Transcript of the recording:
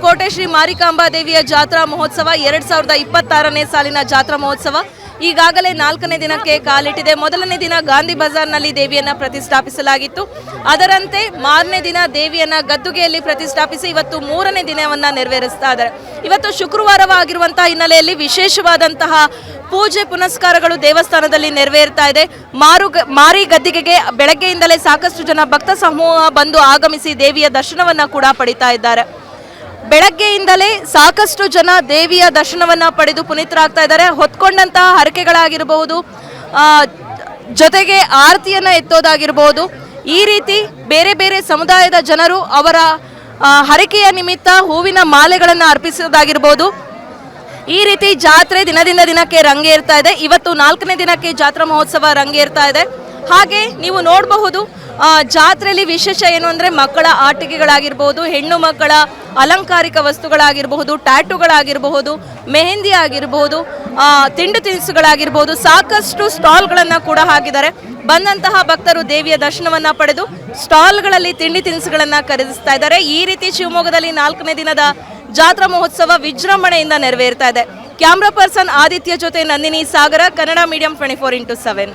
ಕೋಟೆ ಶ್ರೀ ಮಾರಿಕಾಂಬಾ ದೇವಿಯ ಜಾತ್ರಾ ಮಹೋತ್ಸವ 2026ನೇ ಸಾಲಿನ ಜಾತ್ರಾ ಮಹೋತ್ಸವ ಈಗಾಗಲೇ 4ನೇ ದಿನಕ್ಕೆ ಕಾಲಿಟ್ಟಿದೆ. ಮೊದಲನೇ ದಿನ ಗಾಂಧಿ ಬಜಾರ್ನಲ್ಲಿ ದೇವಿಯನ್ನ ಪ್ರತಿಷ್ಠಾಪಿಸಲಾಗಿತ್ತು. ಅದರಂತೆ ಮಾರನೇ ದಿನ ದೇವಿಯನ್ನ ಗದ್ದುಗೆಯಲ್ಲಿ ಪ್ರತಿಷ್ಠಾಪಿಸಿ ಇವತ್ತು 3ನೇ ದಿನವನ್ನ ನೆರವೇರಿಸ್ತಾ ಇದ್ದಾರೆ. ಇವತ್ತು ಶುಕ್ರವಾರವಾಗಿರುವಂತಹ ಹಿನ್ನೆಲೆಯಲ್ಲಿ ವಿಶೇಷವಾದಂತಹ ಪೂಜೆ ಪುನಸ್ಕಾರಗಳು ದೇವಸ್ಥಾನದಲ್ಲಿ ನೆರವೇರ್ತಾ ಇದೆ. ಮಾರಿ ಗದ್ದಿಗೆಗೆ ಬೆಳಗ್ಗೆಯಿಂದಲೇ ಸಾಕಷ್ಟು ಜನ ಭಕ್ತ ಸಮೂಹ ಬಂದು ಆಗಮಿಸಿ ದೇವಿಯ ದರ್ಶನವನ್ನ ಕೂಡ ಪಡಿತಾ ಇದ್ದಾರೆ. ಬೆಳಗ್ಗೆಯಿಂದಲೇ ಸಾಕಷ್ಟು ಜನ ದೇವಿಯ ದರ್ಶನವನ್ನ ಪಡೆದು ಪುನೀತರಾಗ್ತಾ ಇದ್ದಾರೆ. ಹೊತ್ಕೊಂಡಂತಹ ಹರಕೆಗಳಾಗಿರಬಹುದು, ಜೊತೆಗೆ ಆರತಿಯನ್ನ ಎತ್ತೋದಾಗಿರಬಹುದು, ಈ ರೀತಿ ಬೇರೆ ಬೇರೆ ಸಮುದಾಯದ ಜನರು ಅವರ ಹರಕೆಯ ನಿಮಿತ್ತ ಹೂವಿನ ಮಾಲೆಗಳನ್ನು ಅರ್ಪಿಸೋದಾಗಿರ್ಬೋದು. ಈ ರೀತಿ ಜಾತ್ರೆ ದಿನದಿಂದ ದಿನಕ್ಕೆ ರಂಗೇರ್ತಾ ಇದೆ. ಇವತ್ತು 4ನೇ ದಿನಕ್ಕೆ ಜಾತ್ರಾ ಮಹೋತ್ಸವ ರಂಗೇರ್ತಾ ಇದೆ. ಹಾಗೆ ನೀವು ನೋಡಬಹುದು ಜಾತ್ರೆಯಲ್ಲಿ ವಿಶೇಷ ಏನು ಅಂದರೆ ಮಕ್ಕಳ ಆಟಿಕೆಗಳಾಗಿರ್ಬೋದು, ಹೆಣ್ಣು ಮಕ್ಕಳ ಅಲಂಕಾರಿಕ ವಸ್ತುಗಳಾಗಿರಬಹುದು, ಟ್ಯಾಟುಗಳಾಗಿರಬಹುದು, ಮೆಹಂದಿ ಆಗಿರಬಹುದು, ತಿಂಡಿ ತಿನಿಸುಗಳಾಗಿರ್ಬೋದು, ಸಾಕಷ್ಟು ಸ್ಟಾಲ್ಗಳನ್ನು ಕೂಡ ಹಾಕಿದ್ದಾರೆ. ಬಂದಂತಹ ಭಕ್ತರು ದೇವಿಯ ದರ್ಶನವನ್ನ ಪಡೆದು ಸ್ಟಾಲ್ಗಳಲ್ಲಿ ತಿಂಡಿ ತಿನಿಸುಗಳನ್ನು ಖರೀದಿಸ್ತಾ ಇದ್ದಾರೆ. ಈ ರೀತಿ ಶಿವಮೊಗ್ಗದಲ್ಲಿ 4ನೇ ದಿನದ ಜಾತ್ರಾ ಮಹೋತ್ಸವ ವಿಜೃಂಭಣೆಯಿಂದ ನೆರವೇರ್ತಾ ಇದೆ. ಕ್ಯಾಮ್ರಾ ಪರ್ಸನ್ ಆದಿತ್ಯ ಜೊತೆ ನಂದಿನಿ ಸಾಗರ, ಕನ್ನಡ ಮೀಡಿಯಂ 24x7.